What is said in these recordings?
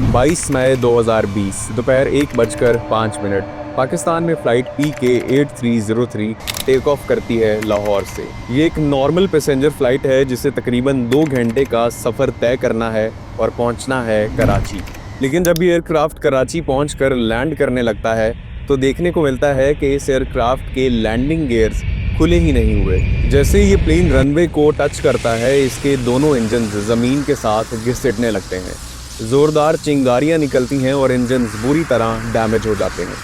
22 मई 2020 दोपहर 1:05 पाकिस्तान में flight PK-8303 take off करती है लाहौर से। ये एक नॉर्मल पैसेंजर फ़्लाइट है जिसे तकरीबन 2 घंटे का सफ़र तय करना है और पहुंचना है कराची। लेकिन जब ये एयरक्राफ्ट कराची पहुंचकर लैंड करने लगता है तो देखने को मिलता है कि इस एयरक्राफ्ट के लैंडिंग गियर्स खुले ही नहीं हुए। जैसे ये प्लेन रनवे को टच करता है, इसके दोनों इंजन ज़मीन के साथ घिसटने लगते हैं। ज़ोरदार चिंगारियां निकलती हैं और इंजन बुरी तरह डैमेज हो जाते हैं।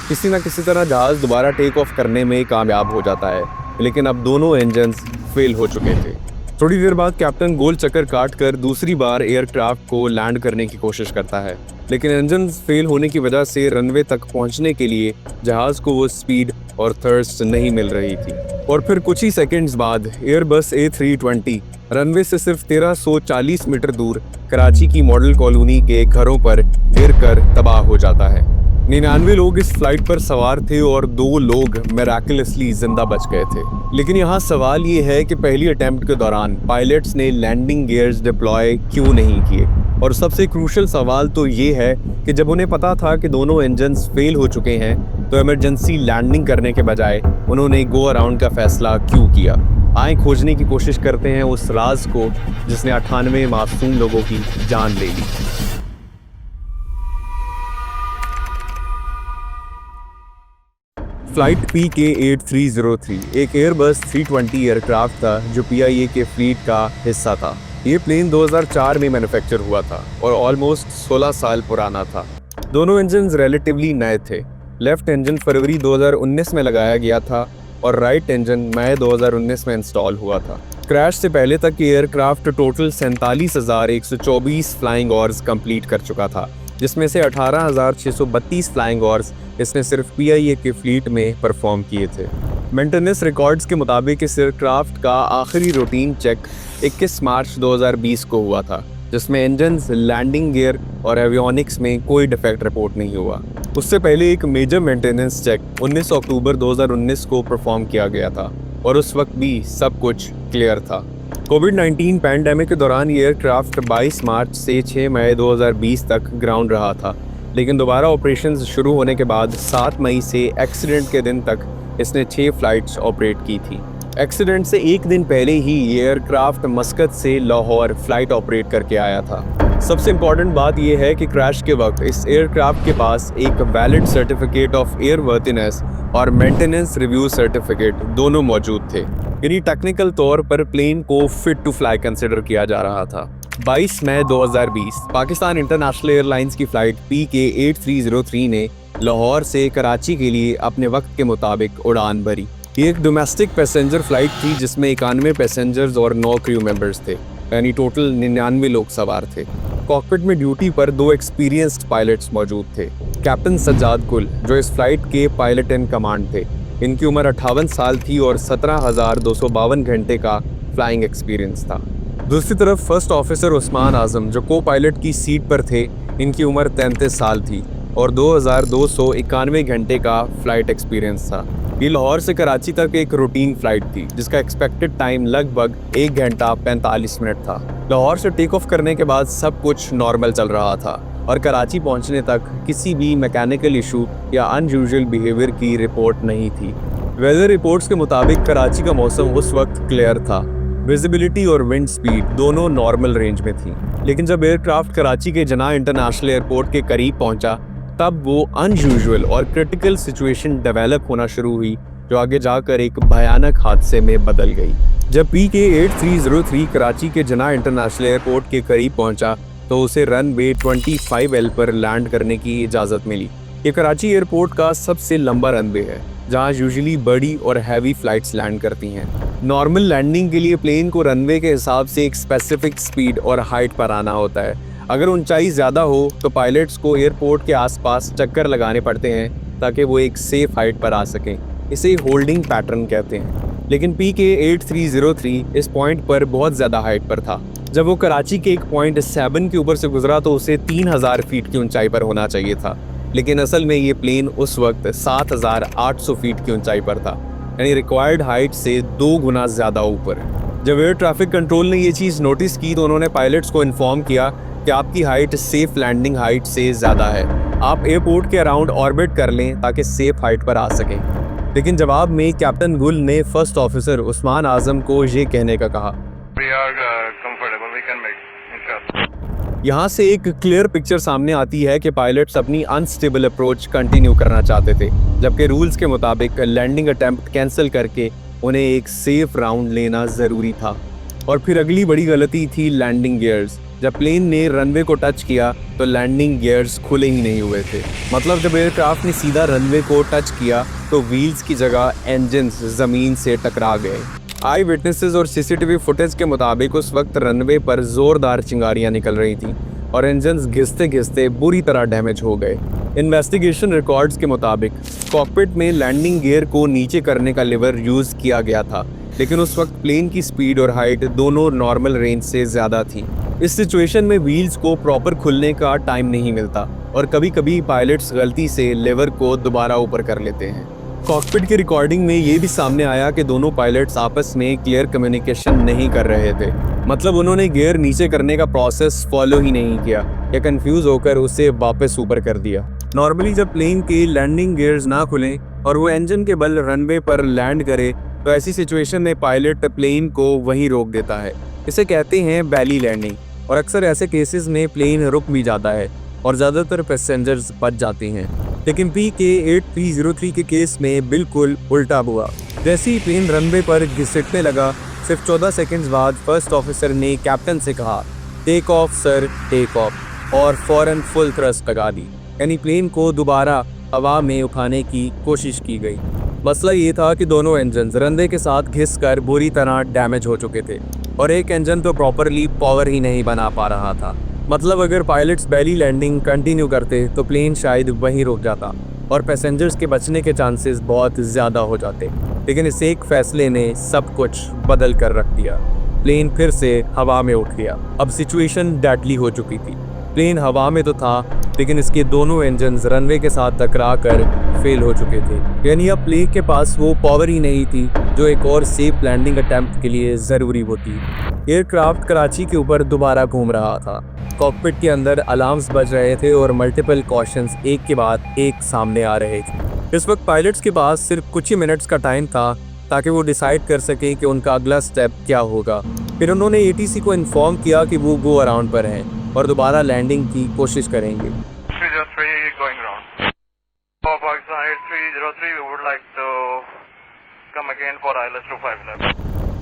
किसी न किसी तरह जहाज़ दोबारा टेक ऑफ करने में कामयाब हो जाता है, लेकिन अब दोनों इंजन फेल हो चुके थे। थोड़ी देर बाद कैप्टन गोल चक्कर काट कर दूसरी बार एयरक्राफ्ट को लैंड करने की कोशिश करता है, लेकिन इंजन फेल होने की वजह से रनवे तक पहुंचने के लिए जहाज़ को वो स्पीड और थर्स्ट नहीं मिल रही थी। और फिर कुछ ही सेकंड्स बाद एयरबस A320 रनवे से सिर्फ 1340 मीटर दूर कराची की मॉडल कॉलोनी के घरों पर गिरकर तबाह हो जाता है। 99 लोग इस फ्लाइट पर सवार थे और 2 लोग मिरेकलसली जिंदा बच गए थे। लेकिन यहाँ सवाल ये है कि पहली अटेम्प्ट के दौरान पायलट्स ने लैंडिंग गियर्स डिप्लॉय क्यों नहीं किए। और सबसे क्रूशल सवाल तो ये है कि जब उन्हें पता था कि दोनों इंजन्स फेल हो चुके हैं तो इमरजेंसी लैंडिंग करने के बजाय उन्होंने गो अराउंड का फैसला क्यों किया। आए खोजने की कोशिश करते हैं उस राज को जिसने 98 मासूम लोगों की जान ले ली। फ्लाइट PK-8303 एक एयरबस 320 एयरक्राफ्ट था जो PIA के फ्लीट का हिस्सा था। ये प्लेन 2004 में मैन्युफैक्चर हुआ था और ऑलमोस्ट 16 साल पुराना था। दोनों इंजन रिलेटिवली नए थे। लेफ्ट इंजन फरवरी 2019 में लगाया गया था और राइट इंजन मई 2019 में इंस्टॉल हुआ था। क्रैश से पहले तक ये aircraft total 47,124 flying hours complete कर चुका था, जिसमें से 18,632 फ्लाइंग आवर्स इसने सिर्फ PIA के फ्लीट में परफॉर्म किए थे। मेंटेनेंस रिकॉर्ड्स के मुताबिक इस एयरक्राफ्ट का आखिरी रूटीन चेक 21 मार्च 2020 को हुआ था, जिसमें इंजन्स, लैंडिंग गियर और एवियोनिक्स में कोई डिफेक्ट रिपोर्ट नहीं हुआ। उससे पहले एक मेजर मेंटेनेंस चेक 19 अक्टूबर 2019 को परफॉर्म किया गया था और उस वक्त भी सब कुछ क्लियर था। कोविड-19 पैंडेमिक के दौरान ये एयरक्राफ्ट 22 मार्च से 6 मई 2020 तक ग्राउंड रहा था, लेकिन दोबारा ऑपरेशंस शुरू होने के बाद 7 मई से एक्सीडेंट के दिन तक इसने 6 फ्लाइट्स ऑपरेट की थी। एक्सीडेंट से एक दिन पहले ही ये एयरक्राफ्ट मस्कत से लाहौर फ्लाइट ऑपरेट करके आया था। सबसे इम्पॉर्टेंट बात यह है कि क्रैश के वक्त इस एयरक्राफ्ट के पास एक वैलिड सर्टिफिकेट ऑफ एयरवर्थीनेस और मेंटेनेंस रिव्यू सर्टिफिकेट दोनों मौजूद थे, यानी टेक्निकल तौर पर प्लेन को फिट टू फ्लाई कंसिडर किया जा रहा था। 22 मई 2020 पाकिस्तान इंटरनेशनल एयरलाइंस की फ़्लाइट PK-8303 ने लाहौर से कराची के लिए अपने वक्त के मुताबिक उड़ान भरी। ये एक डोमेस्टिक पैसेंजर फ़्लाइट थी जिसमें 91 पैसेंजर्स और 9 क्रू मेंबर्स थे, यानी टोटल 99 लोग सवार थे। कॉकपिट में ड्यूटी पर 2 एक्सपीरियंस्ड पायलट्स मौजूद थे। कैप्टन सज्जाद गुल जो इस फ्लाइट के पायलट इन कमांड थे, इनकी उम्र 58 साल थी और 17,252 घंटे का फ्लाइंग एक्सपीरियंस था। दूसरी तरफ फर्स्ट ऑफिसर उस्मान आजम जो को पायलट की सीट पर थे, इनकी उम्र 33 साल थी और 2,291 घंटे का फ्लाइट एक्सपीरियंस था। ये लाहौर से कराची तक एक रूटीन फ्लाइट थी जिसका एक्सपेक्टेड टाइम लगभग 1 घंटा 45 मिनट था। लाहौर से टेक ऑफ करने के बाद सब कुछ नॉर्मल चल रहा था और कराची पहुंचने तक किसी भी मैकेनिकल इशू या अनयूजुअल बिहेवियर की रिपोर्ट नहीं थी। वेदर रिपोर्ट्स के मुताबिक कराची का मौसम उस वक्त क्लियर था। विजिबिलिटी और विंड स्पीड दोनों नॉर्मल रेंज में थी। लेकिन जब एयरक्राफ्ट कराची के जना इंटरनेशनल एयरपोर्ट के करीब पहुंचा तब वो अनयूजुअल और क्रिटिकल सिचुएशन डेवलप होना शुरू हुई जो आगे जाकर एक भयानक हादसे में बदल गई। जब PK-8303 कराची के जना इंटरनेशनल एयरपोर्ट के करीब पहुंचा तो उसे रनवे 25L पर लैंड करने की इजाज़त मिली। ये कराची एयरपोर्ट का सबसे लंबा रनवे है जहां यूजुअली बड़ी और हैवी फ्लाइट्स लैंड करती हैं। नॉर्मल लैंडिंग के लिए प्लेन को रनवे के हिसाब से एक स्पेसिफिक स्पीड और हाइट पर आना होता है। अगर ऊंचाई ज़्यादा हो तो पायलट्स को एयरपोर्ट के आसपास चक्कर लगाने पड़ते हैं ताकि वो एक सेफ हाइट पर आ सकें। इसे होल्डिंग पैटर्न कहते हैं। लेकिन PK-8303 इस पॉइंट पर बहुत ज़्यादा हाइट पर था। जब वो कराची के एक पॉइंट 7 के ऊपर से गुजरा तो उसे 3,000 फीट की ऊंचाई पर होना चाहिए था, लेकिन असल में ये प्लेन उस वक्त 7,800 फीट की ऊंचाई पर था, यानी रिक्वायर्ड हाइट से 2 गुना ज़्यादा ऊपर। जब एयर ट्रैफिक कंट्रोल ने ये चीज़ नोटिस की तो उन्होंने पायलट्स को इन्फॉर्म किया कि आपकी हाइट सेफ लैंडिंग हाइट से ज़्यादा है। आप एयरपोर्ट के अराउंड ऑर्बिट कर लें ताकि सेफ हाइट पर आ सकें। लेकिन जवाब में कैप्टन गुल ने फर्स्ट ऑफिसर उस्मान आजम को ये कहने का कहा, यहाँ से एक क्लियर पिक्चर सामने आती है कि पायलट्स अपनी अनस्टेबल अप्रोच कंटिन्यू करना चाहते थे, जबकि रूल्स के मुताबिक लैंडिंग अटेम्प्ट कैंसिल करके उन्हें एक सेफ राउंड लेना ज़रूरी था। और फिर अगली बड़ी गलती थी लैंडिंग गियर्स। जब प्लेन ने रनवे को टच किया तो लैंडिंग गियर्स खुले ही नहीं हुए थे। मतलब जब एयरक्राफ्ट ने सीधा रनवे को टच किया तो व्हील्स की जगह इंजन्स ज़मीन से टकरा गए। आई विटनेसेस और सीसीटीवी फुटेज के मुताबिक उस वक्त रनवे पर जोरदार चिंगारियां निकल रही थी और इंजन्स घिसते घिसते बुरी तरह डैमेज हो गए। इन्वेस्टिगेशन रिकॉर्ड्स के मुताबिक कॉकपिट में लैंडिंग गियर को नीचे करने का लिवर यूज़ किया गया था, लेकिन उस वक्त प्लेन की स्पीड और हाइट दोनों नॉर्मल रेंज से ज़्यादा थी। इस सिचुएशन में व्हील्स को प्रॉपर खुलने का टाइम नहीं मिलता और कभी कभी पायलट्स गलती से लेवर को दोबारा ऊपर कर लेते हैं। कॉकपिट की रिकॉर्डिंग में ये भी सामने आया कि दोनों पायलट्स आपस में क्लियर कम्युनिकेशन नहीं कर रहे थे। मतलब उन्होंने गियर नीचे करने का प्रोसेस फॉलो ही नहीं किया या कंफ्यूज होकर उसे वापस ऊपर कर दिया। नॉर्मली जब प्लेन के लैंडिंग गियर्स ना खुलें और वो इंजन के बल रनवे पर लैंड करे तो ऐसी सिचुएशन में पायलट प्लेन को वहीं रोक देता है। इसे कहते हैं बैली लैंडिंग और अक्सर ऐसे केसेस में प्लेन रुक भी जाता है और ज़्यादातर पैसेंजर्स बच जाते हैं। लेकिन PK-8303 के केस में बिल्कुल उल्टा हुआ। जैसे ही प्लेन रनवे पर घिसटने लगा, सिर्फ 14 सेकंड्स बाद फर्स्ट ऑफिसर ने कैप्टन से कहा, take off sir, take off, और फौरन फुल थ्रस्ट लगा दी। यानी प्लेन को दोबारा हवा में उठाने की कोशिश की गई। मसला ये था कि दोनों इंजन रनवे के साथ घिसकर बुरी तरह डैमेज हो चुके थे और एक इंजन तो प्रॉपरली पावर ही नहीं बना पा रहा था। मतलब अगर पायलट्स बैली लैंडिंग कंटिन्यू करते तो प्लेन शायद वहीं रुक जाता और पैसेंजर्स के बचने के चांसेस बहुत ज़्यादा हो जाते। लेकिन इस एक फैसले ने सब कुछ बदल कर रख दिया। प्लेन फिर से हवा में उठ गया। अब सिचुएशन डेडली हो चुकी थी। प्लेन हवा में तो था, लेकिन इसके दोनों इंजन रनवे के साथ टकरा कर फेल हो चुके थे। यानी अब प्लेन के पास वो पावर ही नहीं थी जो एक और सेफ लैंडिंग अटेम्प्ट के लिए ज़रूरी होती। एयरक्राफ्ट कराची के ऊपर दोबारा घूम रहा था। कॉकपिट के अंदर अलार्म्स बज रहे थे और मल्टीपल कॉशंस एक के बाद एक सामने आ रहे थे। इस वक्त पायलट्स के पास सिर्फ कुछ ही मिनट्स का टाइम था ताकि वो डिसाइड कर सकें कि उनका अगला स्टेप क्या होगा। फिर उन्होंने ATC को इन्फॉर्म किया कि वो गो अराउंड पर हैं और दोबारा लैंडिंग की कोशिश करेंगे।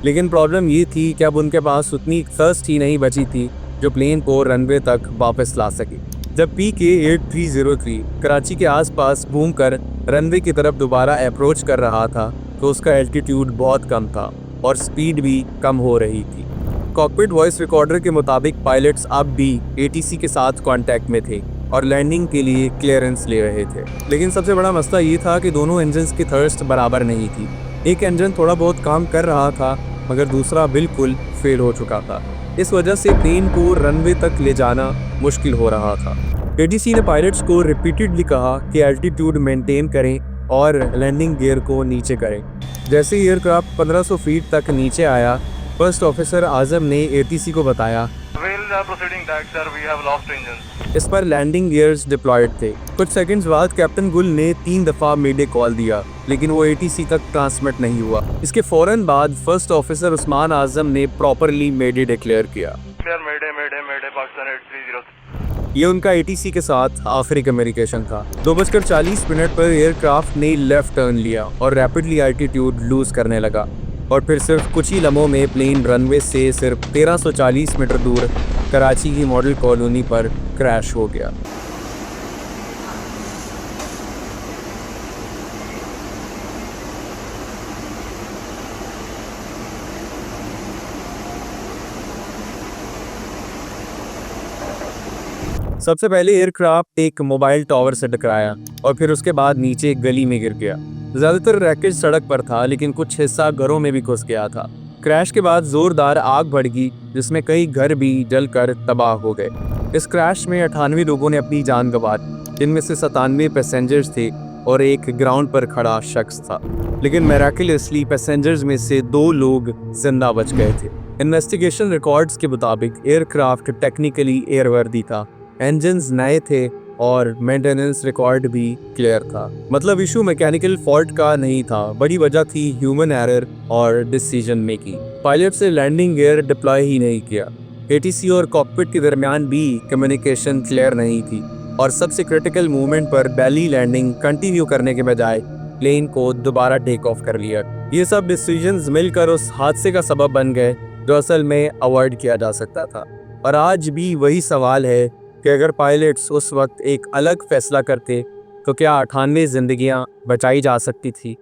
लेकिन प्रॉब्लम ये थी कि अब उनके पास उतनी थर्स्ट ही नहीं बची थी जो प्लेन को रनवे तक वापस ला सके। जब PK-8303 कराची के आसपास घूमकर रनवे की तरफ दोबारा अप्रोच कर रहा था तो उसका एल्टीट्यूड बहुत कम था और स्पीड भी कम हो रही थी। कॉकपिट वॉइस रिकॉर्डर के मुताबिक पायलट्स अब भी ATC के साथ कांटेक्ट में थे और लैंडिंग के लिए क्लियरेंस ले रहे थे। लेकिन सबसे बड़ा मसला ये था कि दोनों इंजन्स की थर्स्ट बराबर नहीं थी। एक इंजन थोड़ा बहुत काम कर रहा था मगर दूसरा बिल्कुल फेल हो चुका था। इस वजह से प्लेन को रनवे तक ले जाना मुश्किल हो रहा था। ATC ने पायलट्स को रिपीटेडली कहा कि एल्टीट्यूड मेंटेन करें और लैंडिंग गियर को नीचे करें। जैसे ही एयरक्राफ्ट 1500 फीट तक नीचे आया, फर्स्ट ऑफिसर आजम ने ATC को बताया, इस पर लैंडिंग गियर्स डिप्लॉयड थे। कुछ सेकंड्स बाद कैप्टन गुल ने 3 दफ़ा मेडे कॉल दिया, लेकिन वो ATC तक ट्रांसमिट नहीं हुआ। इसके फौरन बाद फर्स्ट ऑफिसर उस्मान आजम ने प्रॉपरली मेडे डिक्लेयर किया। ये उनका ATC के साथ आखिरी कम्युनिकेशन था। 2:40 पर एयरक्राफ्ट ने लेफ्ट टर्न लिया और रैपिडली एल्टीट्यूड लूज करने लगा और फिर सिर्फ कुछ ही लम्हों में प्लेन रनवे से सिर्फ 1340 मीटर दूर कराची की मॉडल कॉलोनी पर क्रैश हो गया। सबसे पहले एयरक्राफ्ट एक मोबाइल टावर से टकराया और फिर उसके बाद नीचे एक गली में गिर गया। ज़्यादातर रैकेज सड़क पर था, लेकिन कुछ हिस्सा घरों में भी घुस गया था। क्रैश के बाद जोरदार आग बढ़ गई, जिसमें कई घर भी जलकर तबाह हो गए। इस क्रैश में 98 लोगों ने अपनी जान गंवा दी, जिनमें से 97 पैसेंजर्स थे और एक ग्राउंड पर खड़ा शख्स था। लेकिन मिरेकलसली पैसेंजर्स में से 2 लोग जिंदा बच गए थे। इन्वेस्टिगेशन रिकॉर्ड्स के मुताबिक एयरक्राफ्ट टेक्निकली एयरवर्दी था, इंजन्स नए थे और मेंटेनेंस रिकॉर्ड भी क्लियर था। मतलब इशू मैकेनिकल फॉल्ट का नहीं था, बड़ी वजह थी ह्यूमन एरर और डिसीजन मेकिंग। पायलट से लैंडिंग गियर डिप्लॉय ही नहीं किया। एटीसी और कॉकपिट के दरमियान भी कम्युनिकेशन क्लियर नहीं थी और सबसे क्रिटिकल मूवमेंट पर बैली लैंडिंग कंटिन्यू करने के बजाय प्लेन को दोबारा टेक ऑफ कर लिया। ये सब डिसीजंस मिलकर उस हादसे का सबब बन गए जो असल में अवॉइड किया जा सकता था। और आज भी वही सवाल है कि अगर पायलट्स उस वक्त एक अलग फैसला करते तो क्या 98 जिंदगियां बचाई जा सकती थी।